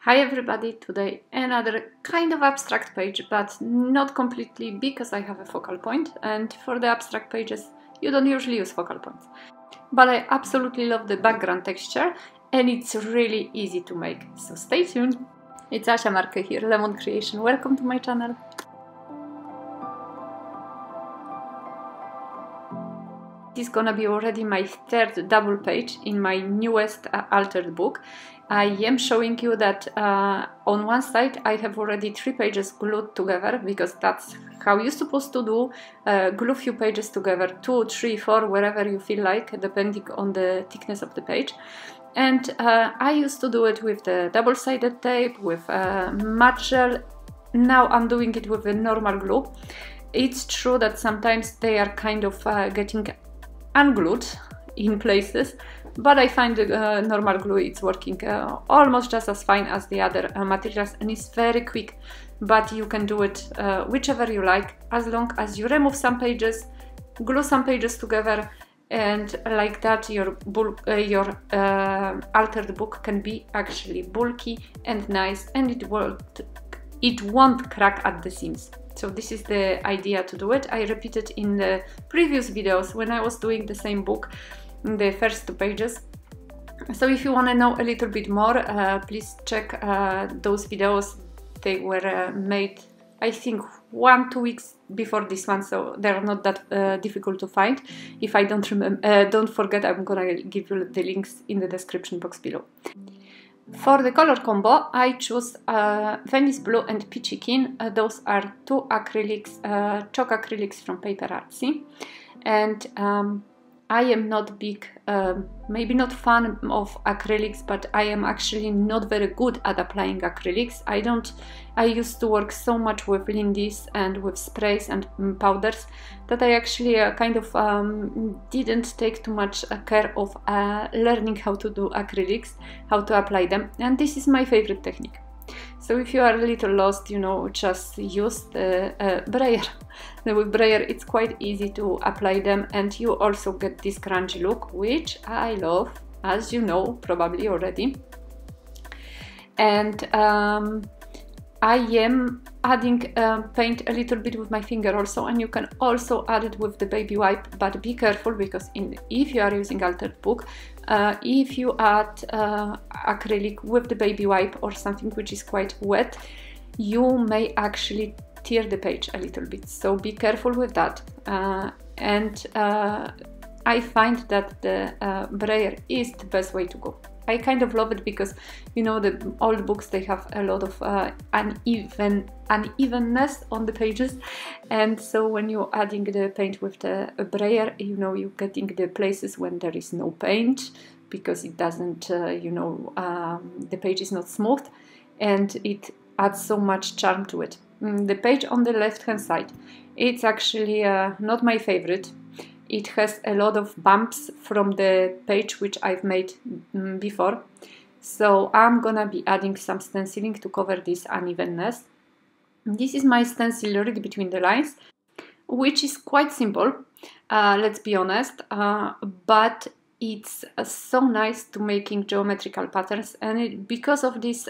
Hi everybody, today another kind of abstract page, but not completely because I have a focal point, and for the abstract pages you don't usually use focal points. But I absolutely love the background texture and it's really easy to make, so stay tuned. It's Asia Marquet here, Lemon Creation, welcome to my channel. This is gonna be already my third double page in my newest altered book. I am showing you that on one side I have already 3 pages glued together, because that's how you're supposed to do, glue few pages together, 2, 3, 4, wherever you feel like, depending on the thickness of the page. And I used to do it with the double-sided tape, with matte gel. Now I'm doing it with the normal glue. It's true that sometimes they are kind of getting unglued in places, but I find the normal glue it's working almost just as fine as the other materials, and it's very quick. But you can do it whichever you like, as long as you remove some pages, glue some pages together, and like that your altered book can be actually bulky and nice, and it won't crack at the seams. So this is the idea to do it. I repeated in the previous videos when I was doing the same book, the first 2 pages. So if you want to know a little bit more, please check those videos. They were made, I think, 1-2 weeks before this one, so they're not that difficult to find. If I don't forget, I'm gonna give you the links in the description box below. For the color combo, I choose Venice Blue and Peachy. Those are 2 acrylics, chalk acrylics from PaperArtsy. And I am not big, maybe not fan of acrylics, but I am actually not very good at applying acrylics. I used to work so much with lindies and with sprays and powders that I actually kind of didn't take too much care of learning how to do acrylics, how to apply them, and this is my favorite technique. So if you are a little lost, you know, just use the brayer. With brayer it's quite easy to apply them, and you also get this grungy look, which I love, as you know probably already. And I am adding paint a little bit with my finger also, and you can also add it with the baby wipe, but be careful, because if you are using altered book, if you add acrylic with the baby wipe or something which is quite wet, you may actually tear the page a little bit, so be careful with that. I find that the brayer is the best way to go. I kind of love it because, you know, the old books, they have a lot of unevenness on the pages, and so when you're adding the paint with the brayer, you know, you're getting the places when there is no paint, because it doesn't, you know, the page is not smooth, and it adds so much charm to it. The page on the left hand side, it's actually not my favorite. It has a lot of bumps from the page which I've made before, so I'm gonna be adding some stenciling to cover this unevenness. This is my stencil rig between the lines, which is quite simple, let's be honest, but it's so nice to making geometrical patterns, and because of this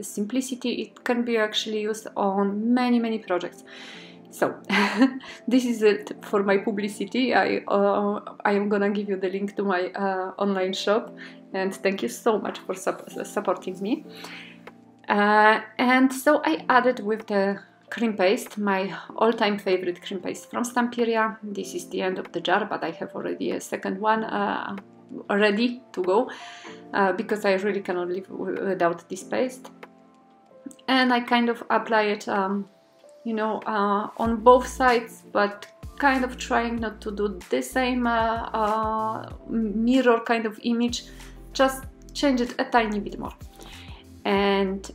simplicity, it can be actually used on many projects. So this is it for my publicity. I am gonna give you the link to my online shop, and thank you so much for supporting me. And so I added with the cream paste, my all-time favorite cream paste from Stamperia. This is the end of the jar, but I have already a second one ready to go, because I really cannot live without this paste. And I kind of apply it you know, on both sides, but kind of trying not to do the same mirror kind of image, just change it a tiny bit more. And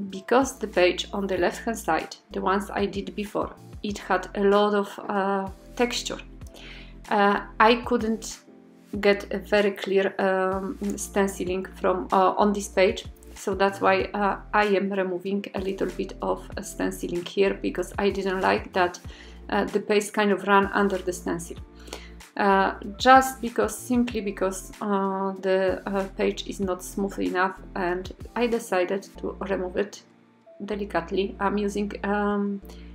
because the page on the left hand side, the ones I did before, it had a lot of texture, I couldn't get a very clear stenciling from on this page. So that's why I am removing a little bit of stenciling here, because I didn't like that the paste kind of ran under the stencil. just because, simply because the page is not smooth enough, and I decided to remove it delicately.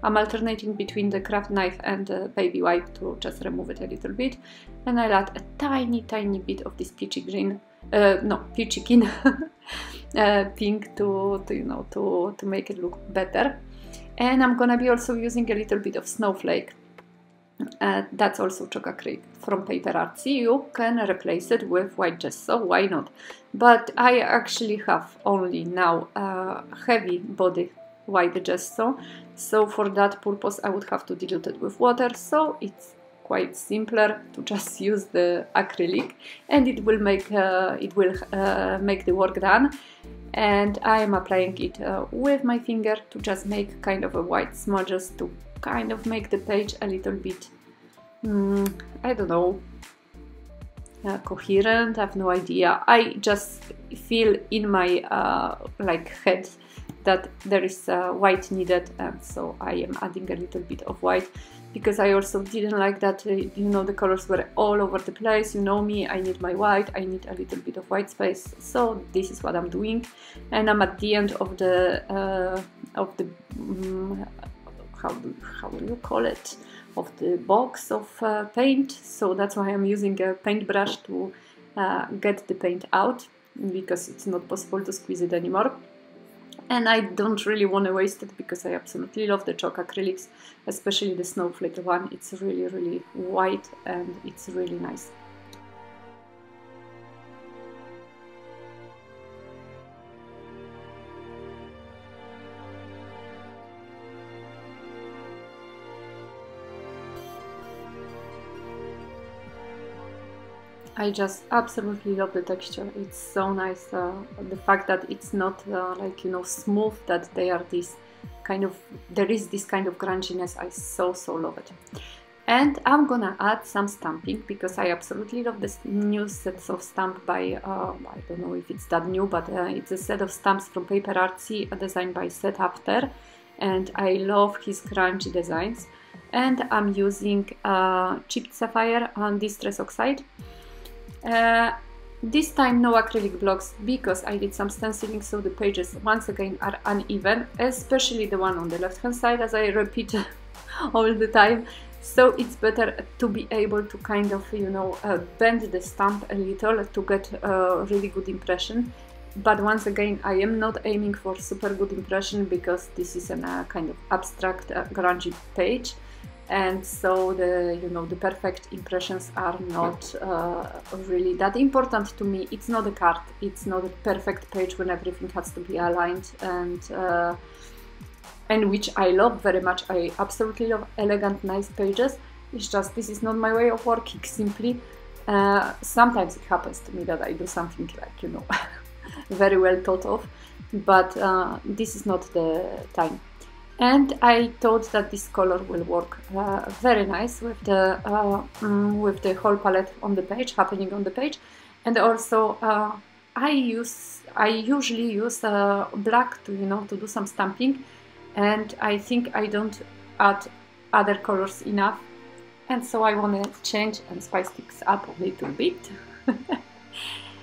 I'm alternating between the craft knife and the baby wipe to just remove it a little bit, and I'll add a tiny bit of this peachy green, peachy kin pink to you know, to make it look better. And I'm gonna be also using a little bit of Snowflake. That's also chalk acrylic from PaperArtsy. You can replace it with white gesso, why not? But I actually have only now heavy body white gesso, so for that purpose I would have to dilute it with water, so it's quite simpler to just use the acrylic, and it will make the work done. And I am applying it with my finger to just make kind of a white smudges to kind of make the page a little bit, I don't know, coherent. I have no idea. I just feel in my like head that there is white needed, and so I am adding a little bit of white, because I also didn't like that, you know, the colors were all over the place. You know me, I need my white, I need a little bit of white space, so this is what I'm doing. And I'm at the end of the how do you call it, of the box of paint, so that's why I'm using a paintbrush to get the paint out, because it's not possible to squeeze it anymore. And I don't really want to waste it, because I absolutely love the chalk acrylics, especially the Snowflake one. It's really white and it's really nice. I just absolutely love the texture. It's so nice. The fact that it's not like, you know, smooth, that there is this kind of grunginess. I so love it. And I'm gonna add some stamping, because I absolutely love this new sets of stamp by I don't know if it's that new, but it's a set of stamps from PaperArtsy designed by Sapphire, and I love his grungy designs. And I'm using chipped sapphire on Distress Oxide. This time no acrylic blocks, because I did some stenciling, so the pages once again are uneven, especially the one on the left hand side, as I repeat all the time. So it's better to be able to kind of, you know, bend the stamp a little to get a really good impression. But once again, I am not aiming for super good impression, because this is a kind of abstract grungy page. And so the perfect impressions are not really that important to me. It's not a card, it's not a perfect page when everything has to be aligned, and which I love very much. I absolutely love elegant, nice pages. It's just this is not my way of working, simply. Sometimes it happens to me that I do something like, you know, very well thought of, but this is not the time. And I thought that this color will work very nice with the whole palette on the page, happening on the page. And also I usually use black to, you know, to do some stamping, and I think I don't add other colors enough, and so I want to change and spice things up a little bit.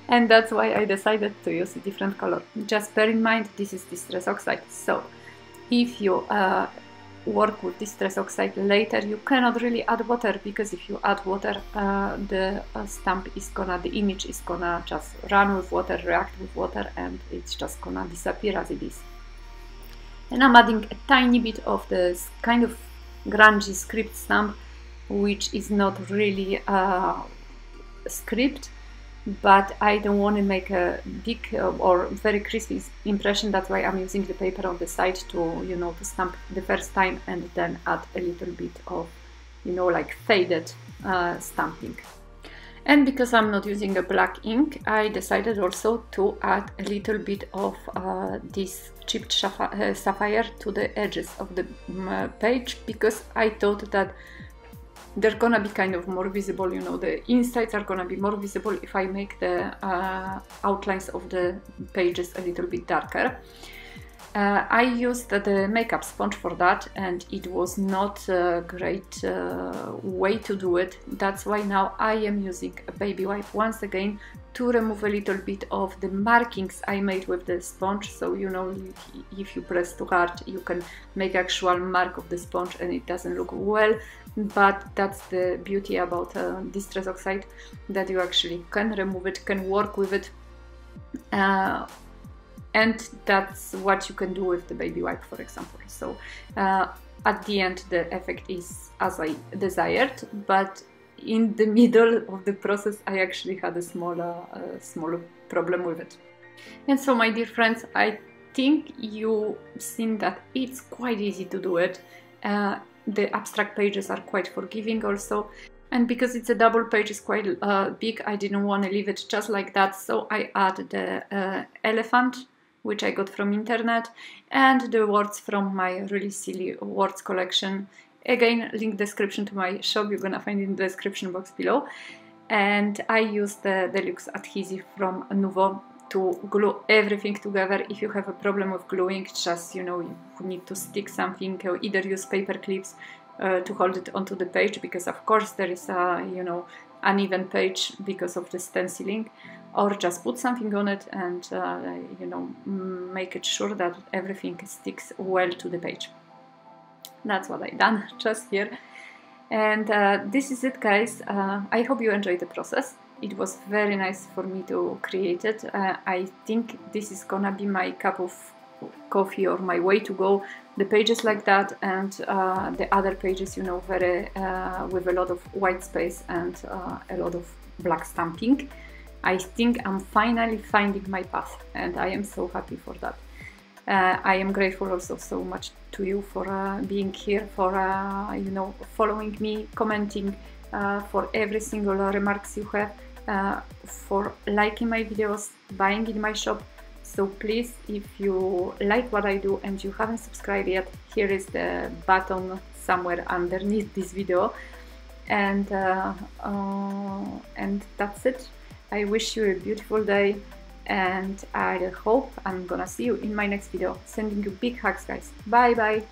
And that's why I decided to use a different color. Just bear in mind, this is Distress Oxide, so if you work with Distress Oxide later, you cannot really add water, because if you add water, the image is gonna just run with water, react with water, and it's just gonna disappear as it is. And I'm adding a tiny bit of this kind of grungy script stamp, which is not really script, but I don't want to make a big or very crispy impression. That's why I'm using the paper on the side to, you know, to stamp the first time, and then add a little bit of, you know, like faded stamping. And because I'm not using a black ink, I decided also to add a little bit of this chipped sapphire to the edges of the page, because I thought that they're gonna be kind of more visible, you know, the insides are gonna be more visible if I make the outlines of the pages a little bit darker. I used the makeup sponge for that, and it was not a great way to do it. That's why now I am using a baby wipe once again to remove a little bit of the markings I made with the sponge. So, you know, if you press too hard, you can make actual mark of the sponge and it doesn't look well. But that's the beauty about Distress Oxide, that you actually can remove it, can work with it. And that's what you can do with the baby wipe, for example. So at the end, the effect is as I desired, but in the middle of the process, I actually had a small problem with it. And so, my dear friends, I think you've seen that it's quite easy to do it. The abstract pages are quite forgiving also. And because it's a double page, it's quite big, I didn't want to leave it just like that. So I added the elephant, which I got from internet, and the words from my really silly words collection. Again, link description to my shop, you're gonna find it in the description box below. And I used the Deluxe Adhesive from Nuvo to glue everything together. If you have a problem with gluing, just, you know, you need to stick something, or either use paper clips to hold it onto the page, because of course there is a, you know, uneven page because of the stenciling, or just put something on it and you know, make it sure that everything sticks well to the page. That's what I done just here. And this is it, guys. I hope you enjoyed the process. It was very nice for me to create it. I think this is gonna be my cup of coffee, or my way to go. The pages like that, and the other pages, you know, very with a lot of white space and a lot of black stamping. I think I'm finally finding my path, and I am so happy for that. I am grateful also so much to you for being here, for you know, following me, commenting, for every single remarks you have, for liking my videos, buying in my shop. So please, if you like what I do and you haven't subscribed yet, here is the button somewhere underneath this video. And that's it. I wish you a beautiful day, and I hope I'm gonna see you in my next video. Sending you big hugs, guys. Bye bye.